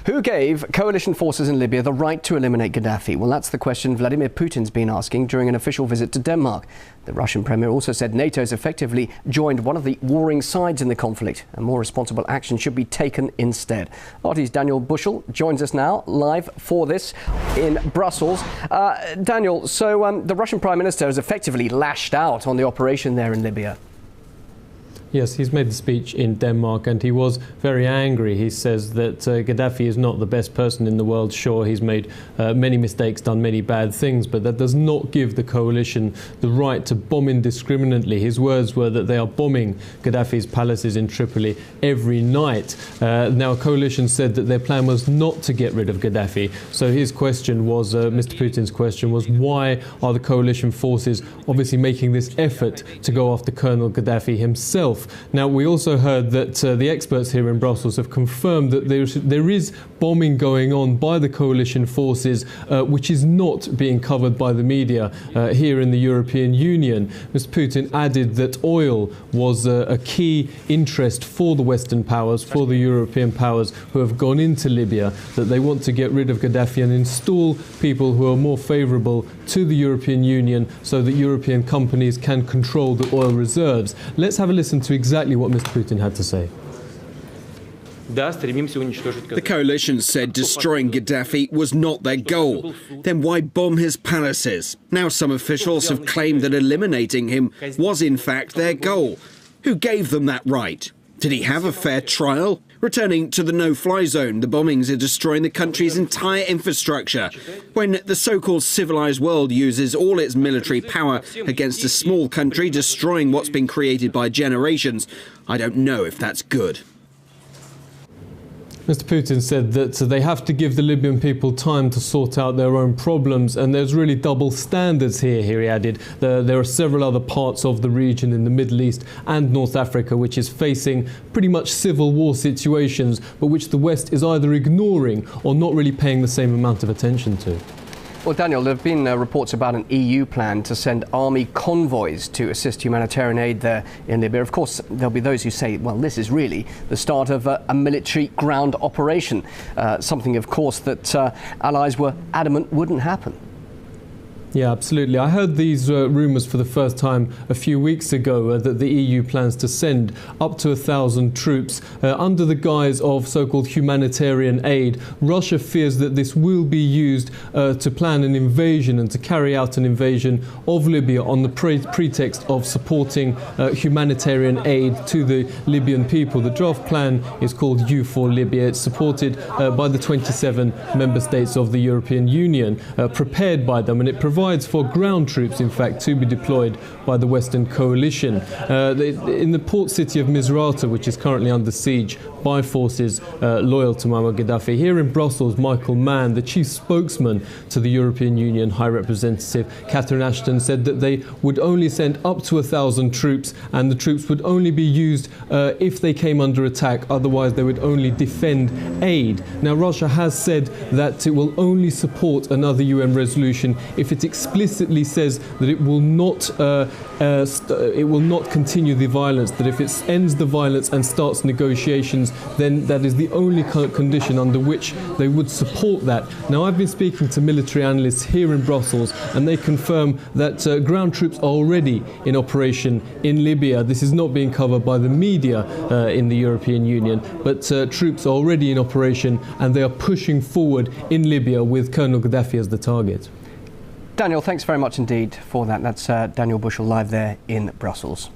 Who gave coalition forces in Libya the right to eliminate Gaddafi? Well, that's the question Vladimir Putin's been asking during an official visit to Denmark. The Russian premier also said NATO's effectively joined one of the warring sides in the conflict, and more responsible action should be taken instead. RT's Daniel Bushell joins us now live for this in Brussels. Daniel, so the Russian Prime Minister has effectively lashed out on the operation there in Libya. Yes, he's made the speech in Denmark and he was very angry. He says that Gaddafi is not the best person in the world. Sure, he's made many mistakes, done many bad things, but that does not give the coalition the right to bomb indiscriminately. His words were that they are bombing Gaddafi's palaces in Tripoli every night. Now, a coalition said that their plan was not to get rid of Gaddafi. So his question was, Mr. Putin's question was, why are the coalition forces obviously making this effort to go after Colonel Gaddafi himself? Now, we also heard that the experts here in Brussels have confirmed that there is bombing going on by the coalition forces, which is not being covered by the media here in the European Union. Mr. Putin added that oil was a key interest for the Western powers, for the European powers who have gone into Libya, that they want to get rid of Gaddafi and install people who are more favourable to the European Union so that European companies can control the oil reserves. Let's have a listen to exactly what Mr. Putin had to say. The coalition said destroying Gaddafi was not their goal. Then why bomb his palaces? Now some officials have claimed that eliminating him was in fact their goal. Who gave them that right? Did he have a fair trial? Returning to the no-fly zone, the bombings are destroying the country's entire infrastructure. When the so-called civilized world uses all its military power against a small country destroying what's been created by generations, I don't know if that's good. Mr. Putin said that they have to give the Libyan people time to sort out their own problems, and there's really double standards here, he added. There are several other parts of the region in the Middle East and North Africa which is facing pretty much civil war situations, but which the West is either ignoring or not really paying the same amount of attention to. Well, Daniel, there have been reports about an EU plan to send army convoys to assist humanitarian aid there in Libya. Of course, there'll be those who say, well, this is really the start of a military ground operation, something, of course, that allies were adamant wouldn't happen. Yeah, absolutely. I heard these rumours for the first time a few weeks ago that the EU plans to send up to 1,000 troops under the guise of so-called humanitarian aid. Russia fears that this will be used to plan an invasion and to carry out an invasion of Libya on the pretext of supporting humanitarian aid to the Libyan people. The draft plan is called U4Libya. It's supported by the 27 member states of the European Union, prepared by them, and it provides for ground troops, in fact, to be deployed by the Western coalition. In the port city of Misrata, which is currently under siege by forces loyal to Muammar Gaddafi. Here in Brussels, Michael Mann, the chief spokesman to the European Union High Representative Catherine Ashton, said that they would only send up to 1,000 troops, and the troops would only be used if they came under attack. Otherwise, they would only defend aid. Now, Russia has said that it will only support another UN resolution if it explicitly says that it will not continue the violence, that if it ends the violence and starts negotiations, then that is the only condition under which they would support that. Now, I've been speaking to military analysts here in Brussels, and they confirm that ground troops are already in operation in Libya. This is not being covered by the media in the European Union, but troops are already in operation, and they are pushing forward in Libya with Colonel Gaddafi as the target. Daniel, thanks very much indeed for that. That's Daniel Bushell live there in Brussels.